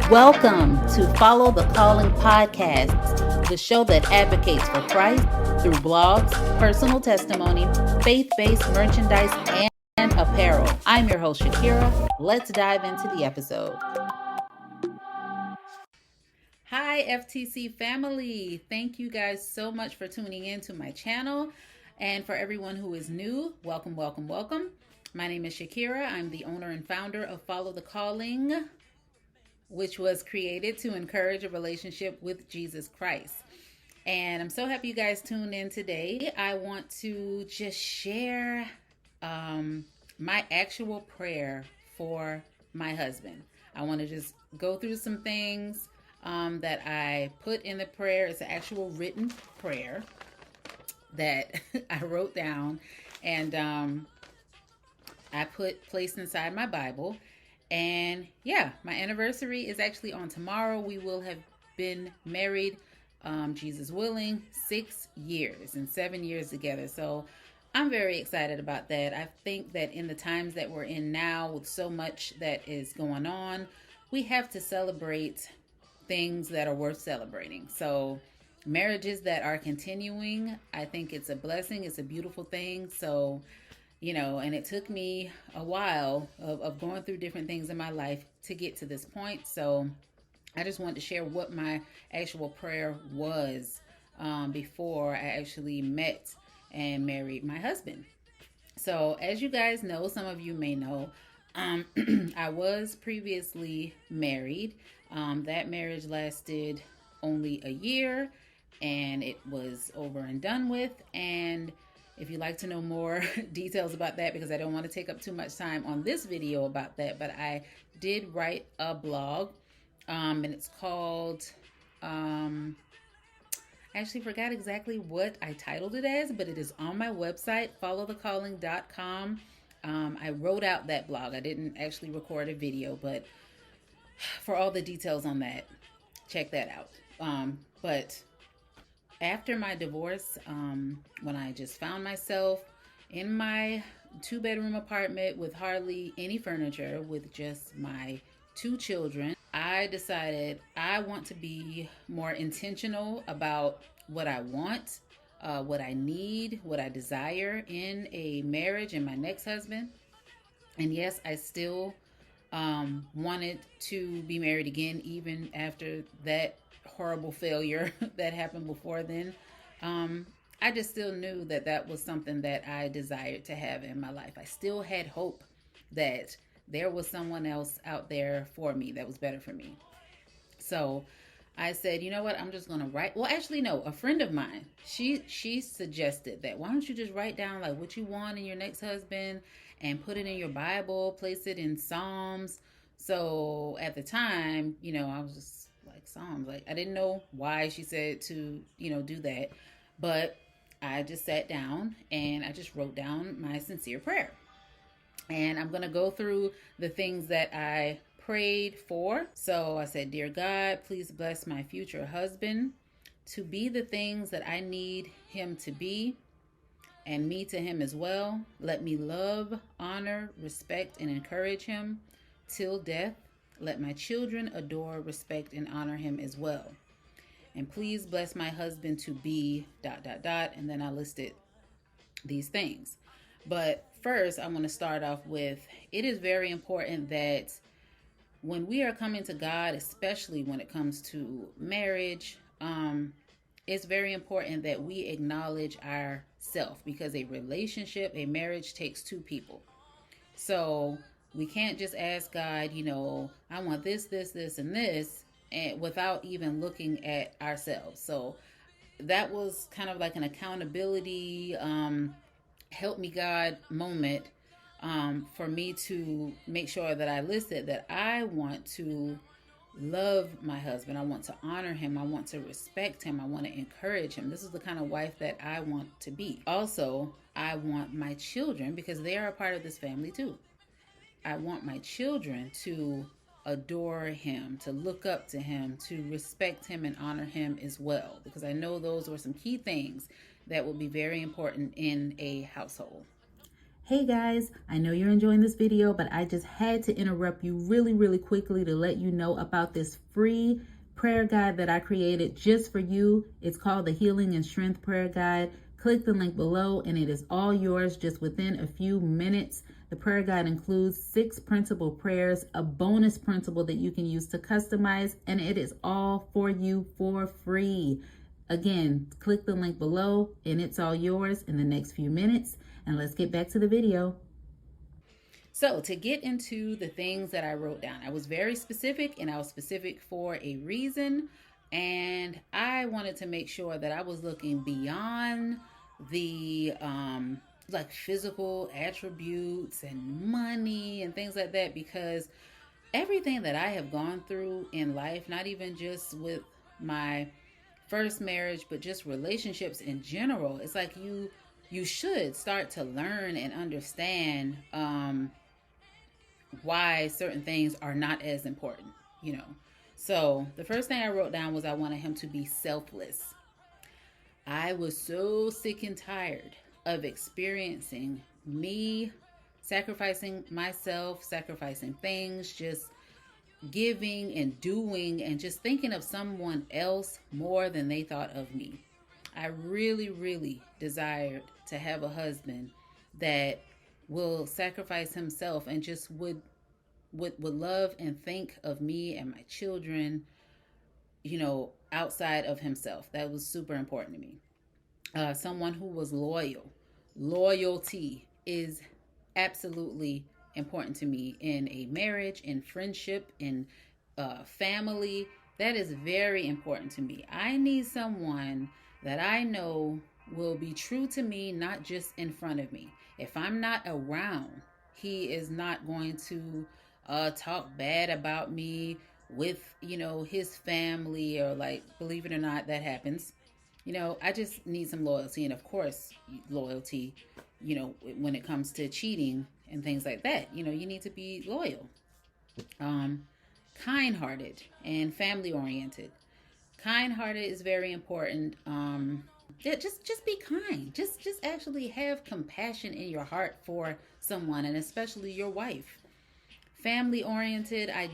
Welcome to Follow the Calling podcast, the show that advocates for Christ through blogs, personal testimony, faith-based merchandise, and apparel. I'm your host, Shakira. Let's dive into the episode. Hi, FTC family. Thank you guys so much for tuning in to my channel. And for everyone who is new, welcome, welcome, welcome. My name is Shakira. I'm the owner and founder of Follow the Calling, which was created to encourage a relationship with Jesus Christ. And I'm so happy you guys tuned in today. I want to just share my actual prayer for my husband. I want to just go through some things that I put in the prayer. It's an actual written prayer that I wrote down and I placed inside my Bible. And yeah, my anniversary is actually on tomorrow. We will have been married, Jesus willing, 6 years and 7 years together. So I'm very excited about that. I think that in the times that we're in now, with so much that is going on, we have to celebrate things that are worth celebrating. So marriages that are continuing, I think it's a blessing. It's a beautiful thing. So and it took me a while of going through different things in my life to get to this point. So I just wanted to share what my actual prayer was before I actually met and married my husband. So as you guys know, some of you may know, I was previously married. That marriage lasted only a year and it was over and done with. And if you'd like to know more details about that, because I don't want to take up too much time on this video about that, but I did write a blog, and it's called, I actually forgot exactly what I titled it as, but it is on my website, followthecalling.com. I wrote out that blog. I didn't actually record a video, but for all the details on that, check that out. But after my divorce, when I just found myself in my 2-bedroom apartment with hardly any furniture, with just my 2 children, I decided I want to be more intentional about what I want, what I need, what I desire in a marriage and my next husband. And yes, I still wanted to be married again, even after that horrible failure that happened before then. I just still knew that that was something that I desired to have in my life. I still had hope that there was someone else out there for me that was better for me. So I said, you know what, I'm just going to write. Well, actually, no, a friend of mine, she suggested that, why don't you just write down like what you want in your next husband and put it in your Bible, place it in Psalms. So at the time, I was just like, Psalms, like I didn't know why she said to, do that. But I just sat down and I just wrote down my sincere prayer. And I'm going to go through the things that I prayed for. So I said, dear God, please bless my future husband to be the things that I need him to be, and me to him as well. Let me love, honor, respect, and encourage him till death. Let my children adore, respect, and honor him as well. And please bless my husband to be ... And then I listed these things. But first, I want to start off with, it is very important that when we are coming to God, especially when it comes to marriage, it's very important that we acknowledge ourself, because a relationship, a marriage takes 2 people. So we can't just ask God, I want this, this, this, and this, and without even looking at ourselves. So that was kind of like an accountability, help me God moment for me to make sure that I listed that I want to love my husband. I want to honor him. I want to respect him. I want to encourage him. This is the kind of wife that I want to be. Also, I want my children, because they are a part of this family too. I want my children to adore him, to look up to him, to respect him and honor him as well, because I know those were some key things that will be very important in a household. Hey guys, I know you're enjoying this video, but I just had to interrupt you really quickly to let you know about this free prayer guide that I created just for you. It's called the Healing and Strength Prayer Guide. Click the link below and it is all yours just within a few minutes. The prayer guide includes 6 principal prayers, a bonus principle that you can use to customize, and it is all for you for free. Again, click the link below and it's all yours in the next few minutes. And let's get back to the video. So to get into the things that I wrote down, I was very specific, and I was specific for a reason. And I wanted to make sure that I was looking beyond the like physical attributes and money and things like that, because everything that I have gone through in life, not even just with my first marriage, but just relationships in general, it's like you should start to learn and understand why certain things are not as important. So the first thing I wrote down was I wanted him to be selfless. I was so sick and tired of experiencing me sacrificing myself, sacrificing things, just giving and doing and just thinking of someone else more than they thought of me. I really desired to have a husband that will sacrifice himself and just would love and think of me and my children, outside of himself. That was super important to me. Someone who was loyal. Loyalty is absolutely important to me in a marriage, in friendship, in family. That is very important to me. I need someone that I know will be true to me, not just in front of me. If I'm not around, he is not going to talk bad about me with, his family, or like, believe it or not, that happens. I just need some loyalty. And of course, loyalty, when it comes to cheating and things like that, you need to be loyal. Kind-hearted and family-oriented. Kind-hearted is very important. Just be kind. Just actually have compassion in your heart for someone, and especially your wife. Family-oriented. I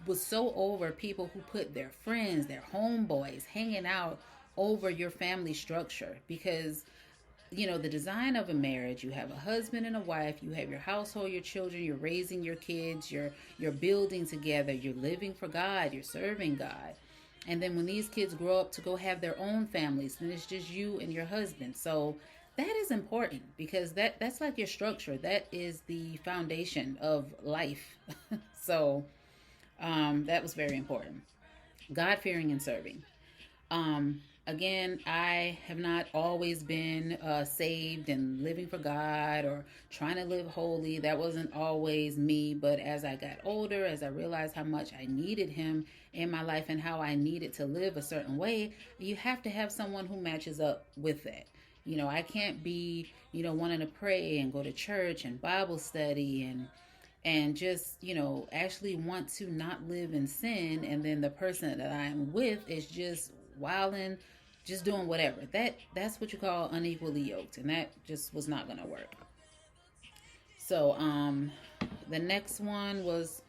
was so over people who put their friends, their homeboys, hanging out over your family structure, because the design of a marriage, you have a husband and a wife, you have your household, your children, you're raising your kids, you're building together, you're living for God, you're serving God. And then when these kids grow up to go have their own families, then it's just you and your husband. So that is important, because that's like your structure. That is the foundation of life. So that was very important. God-fearing and serving. Again, I have not always been saved and living for God or trying to live holy. That wasn't always me. But as I got older, as I realized how much I needed him in my life and how I needed to live a certain way, you have to have someone who matches up with that. I can't be, wanting to pray and go to church and Bible study and just, actually want to not live in sin, and then the person that I'm with is just wilding, just doing whatever. That's what you call unequally yoked, and that just was not gonna work. So the next one was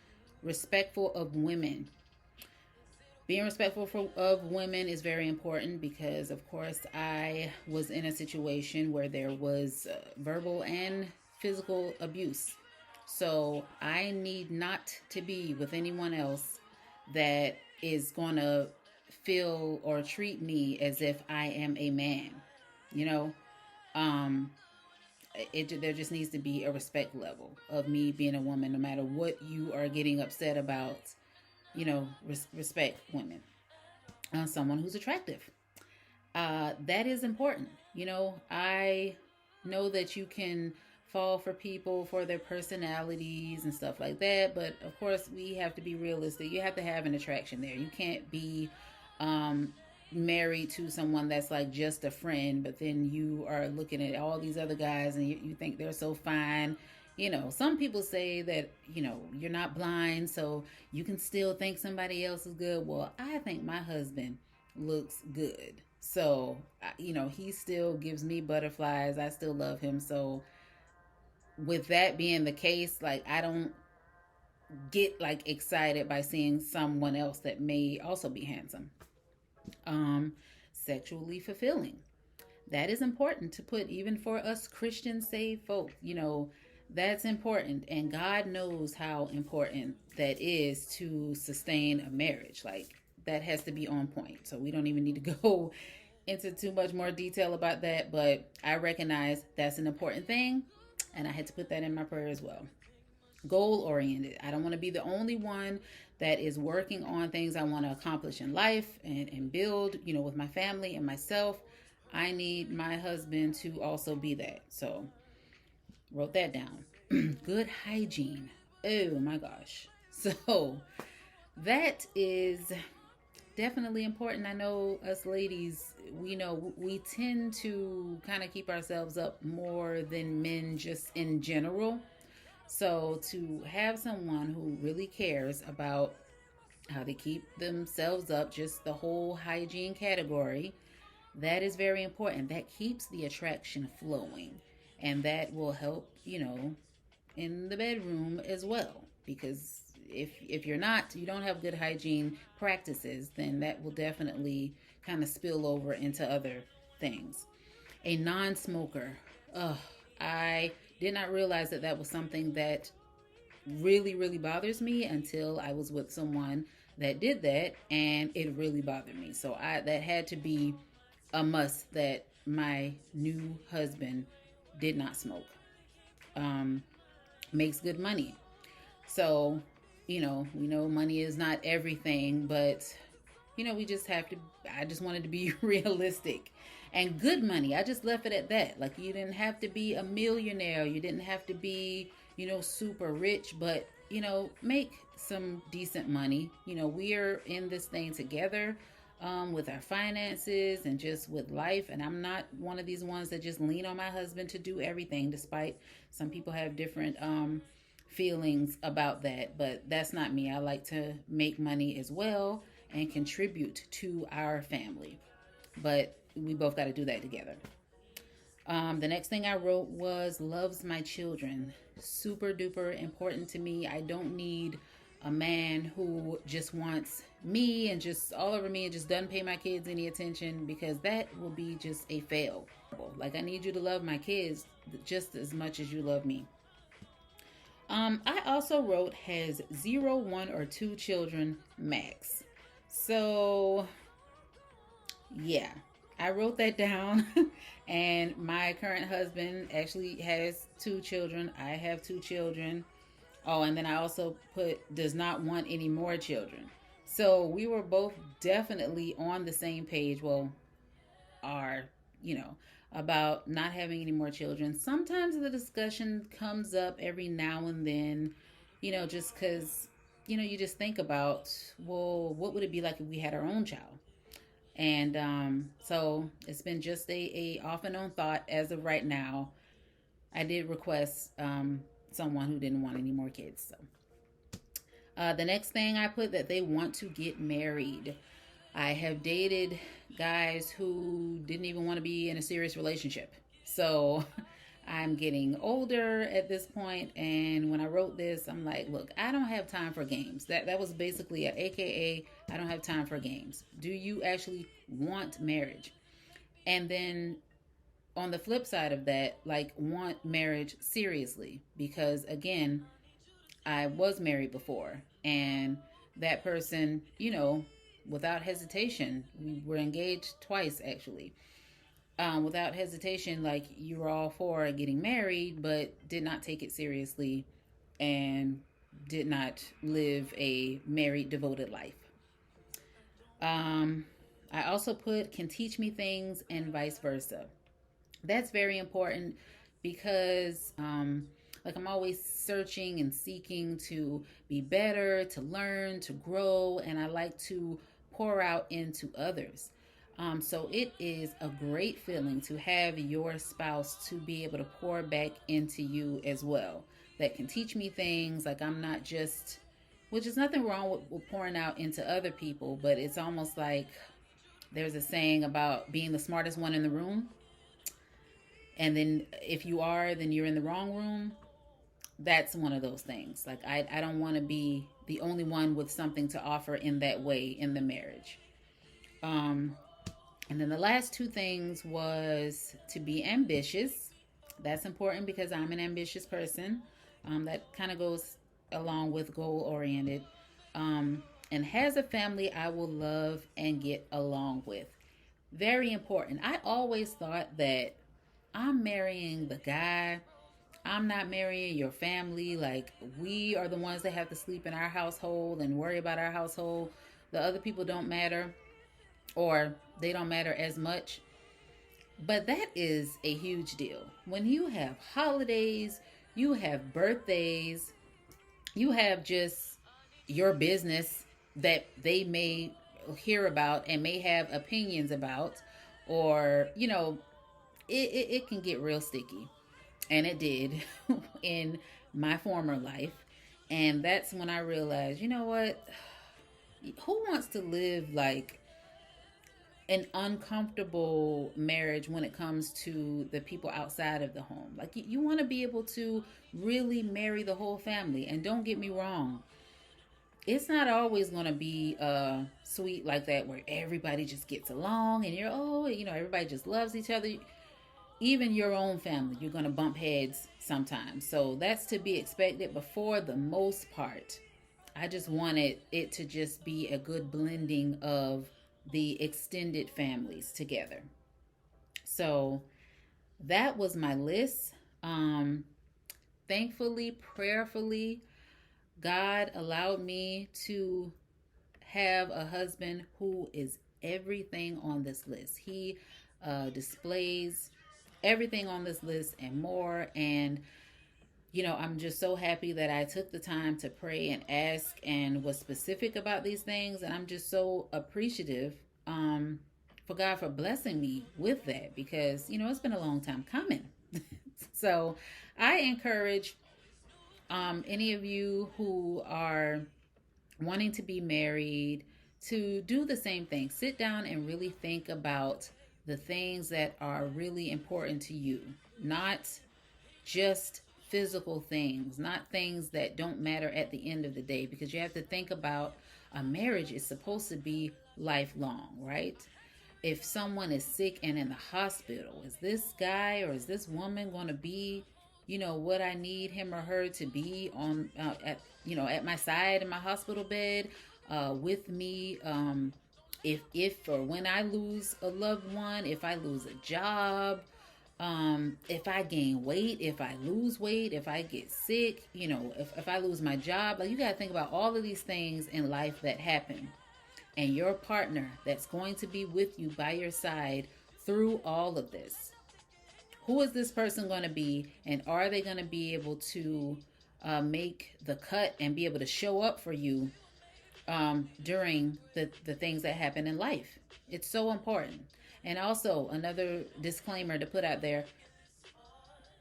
respectful of women. Being respectful of women is very important, because of course I was in a situation where there was verbal and physical abuse. So I need not to be with anyone else that is going to feel or treat me as if I am a man. There just needs to be a respect level of me being a woman, no matter what you are getting upset about. Respect women. Someone who's attractive. That is important. I know that you can fall for people for their personalities and stuff like that, but of course we have to be realistic. You have to have an attraction there. You can't be married to someone that's like just a friend, but then you are looking at all these other guys and you think they're so fine. Some people say that, you're not blind, so you can still think somebody else is good. Well, I think my husband looks good. So, he still gives me butterflies. I still love him. So with that being the case, like I don't get like excited by seeing someone else that may also be handsome. Um, Sexually fulfilling. That is important to put even for us Christian saved folk. That's important. And God knows how important that is to sustain a marriage. Like that has to be on point. So we don't even need to go into too much more detail about that. But I recognize that's an important thing. And I had to put that in my prayer as well. Goal oriented. I don't want to be the only one that is working on things I want to accomplish in life and build, with my family and myself. I need my husband to also be that. So, wrote that down. Good hygiene. Oh my gosh. So, that is definitely important. I know us ladies, we tend to kind of keep ourselves up more than men just in general. So to have someone who really cares about how they keep themselves up, just the whole hygiene category, that is very important. That keeps the attraction flowing. And that will help, in the bedroom as well. Because if you don't have good hygiene practices, then that will definitely kind of spill over into other things. A non-smoker. Ugh, I did not realize that that was something that really, really bothers me until I was with someone that did that, and it really bothered me. So that had to be a must that my new husband did not smoke. Um, Makes good money. So, we know money is not everything, but we just have to, I just wanted to be realistic. And good money, I just left it at that. Like, you didn't have to be a millionaire, you didn't have to be, super rich, but, make some decent money. We're in this thing together. With our finances and just with life. And I'm not one of these ones that just lean on my husband to do everything, despite some people have different feelings about that. But that's not me. I like to make money as well and contribute to our family. But we both got to do that together. The next thing I wrote was loves my children. Super duper important to me. I don't need a man who just wants me and just all over me and just doesn't pay my kids any attention, because that will be just a fail. Like, I need you to love my kids just as much as you love me. I also wrote has 0, 1, or 2 children max. So yeah, I wrote that down. And my current husband actually has 2 children. I have 2 children. Oh, and then I also put does not want any more children. So we were both definitely on the same page. Well, are, about not having any more children. Sometimes the discussion comes up every now and then, just because, you just think about, well, what would it be like if we had our own child? And so it's been just a off and on thought as of right now. I did request someone who didn't want any more kids. So the next thing I put that they want to get married. I have dated guys who didn't even want to be in a serious relationship. So I'm getting older at this point, and when I wrote this, I'm like, look, I don't have time for games. That was basically a AKA, I don't have time for games. Do you actually want marriage? And then on the flip side of that, like, want marriage seriously, because again, I was married before, and that person, without hesitation, we were engaged twice actually. Without hesitation, like, you were all for getting married, but did not take it seriously and did not live a married, devoted life. I also put can teach me things and vice versa. That's very important because, like, I'm always searching and seeking to be better, to learn, to grow, and I like to pour out into others. So it is a great feeling to have your spouse to be able to pour back into you as well. That can teach me things. Like, I'm not just, which is nothing wrong with pouring out into other people, but it's almost like there's a saying about being the smartest one in the room. And then if you are, then you're in the wrong room. that's one of those things. Like, I don't want to be the only one with something to offer in that way in the marriage. Um, and then the last two things was to be ambitious. That's important because I'm an ambitious person. That kind of goes along with goal oriented. And has a family I will love and get along with. Very important. I always thought that I'm marrying the guy. I'm not marrying your family. Like, we are the ones that have to sleep in our household and worry about our household. The other people don't matter, or they don't matter as much. But that is a huge deal. When you have holidays, you have birthdays, you have just your business that they may hear about and may have opinions about, or, it can get real sticky. And it did in my former life. And that's when I realized, you know what? Who wants to live like an uncomfortable marriage when it comes to the people outside of the home? Like, you want to be able to really marry the whole family. And don't get me wrong, it's not always going to be sweet like that where everybody just gets along and everybody just loves each other. Even your own family, you're going to bump heads sometimes. So that's to be expected. But for the most part, I just wanted it to just be a good blending of the extended families together. So that was my list. Thankfully, prayerfully, God allowed me to have a husband who is everything on this list. He displays everything on this list and more. And, I'm just so happy that I took the time to pray and ask and was specific about these things. And I'm just so appreciative for God for blessing me with that because, it's been a long time coming. So I encourage any of you who are wanting to be married to do the same thing. Sit down and really think about the things that are really important to you, not just physical things, not things that don't matter at the end of the day, because you have to think about a marriage is supposed to be lifelong, right? If someone is sick and in the hospital, is this guy or is this woman going to be, what I need him or her to be on at my side in my hospital bed with me? If or when I lose a loved one, if I lose a job, if I gain weight, if I lose weight, if I get sick, if I lose my job, like, you got to think about all of these things in life that happen, and your partner that's going to be with you by your side through all of this. Who is this person going to be, and are they going to be able to make the cut and be able to show up for you during the things that happen in life? It's so important. And also, another disclaimer to put out there: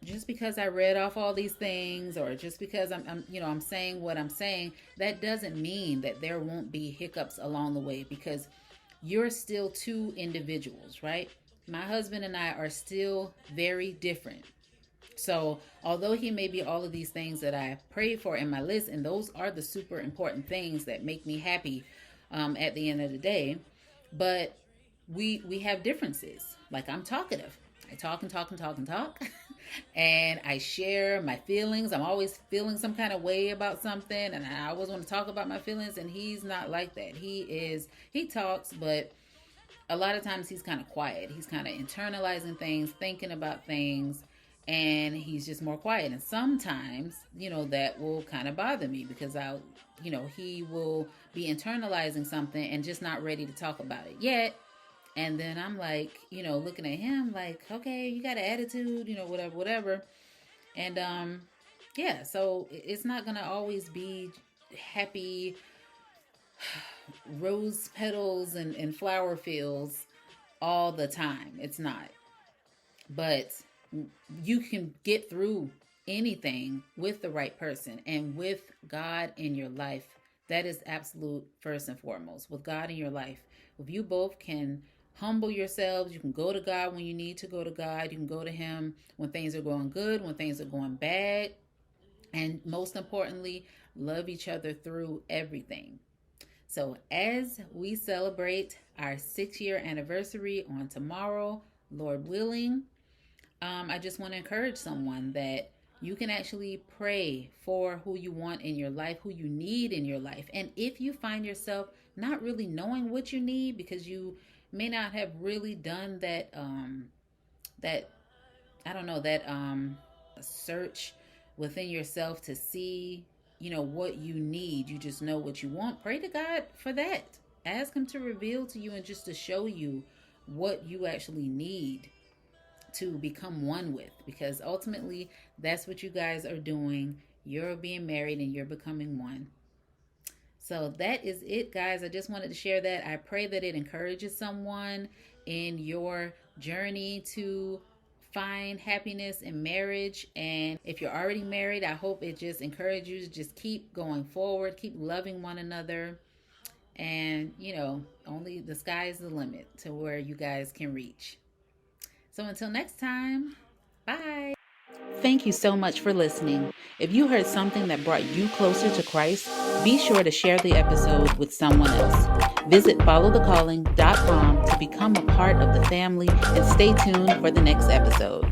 just because I read off all these things, or just because I'm saying what I'm saying, that doesn't mean that there won't be hiccups along the way, because you're still two individuals, right? My husband and I are still very different. So although he may be all of these things that I prayed for in my list, and those are the super important things that make me happy at the end of the day, but we have differences. Like, I'm talkative. I talk and talk and talk and talk. And I share my feelings. I'm always feeling some kind of way about something, and I always want to talk about my feelings, and he's not like that. He talks, but a lot of times he's kind of quiet. He's kind of internalizing things, thinking about things, and he's just more quiet. And sometimes, that will kind of bother me, because he will be internalizing something and just not ready to talk about it yet. And then I'm like, looking at him like, okay, you got an attitude, whatever. And yeah, so it's not going to always be happy rose petals and flower fields all the time. It's not. But you can get through anything with the right person and with God in your life. That is absolute first and foremost. With God in your life, if you both can humble yourselves, you can go to God when you need to go to God. You can go to Him when things are going good, when things are going bad. And most importantly, love each other through everything. So, as we celebrate our 6-year anniversary on tomorrow, Lord willing, I just want to encourage someone that you can actually pray for who you want in your life, who you need in your life. And if you find yourself not really knowing what you need because you may not have really done that I don't know, that search within yourself to see, what you need. You just know what you want. Pray to God for that. Ask him to reveal to you and just to show you what you actually need to become one with, because ultimately that's what you guys are doing. You're being married and you're becoming one. So that is it, guys. I just wanted to share that. I pray that it encourages someone in your journey to find happiness in marriage. And if you're already married, I hope it just encourages you to just keep going forward, keep loving one another. And, only the sky is the limit to where you guys can reach. So until next time, bye. Thank you so much for listening. If you heard something that brought you closer to Christ, be sure to share the episode with someone else. Visit followthecalling.com to become a part of the family and stay tuned for the next episode.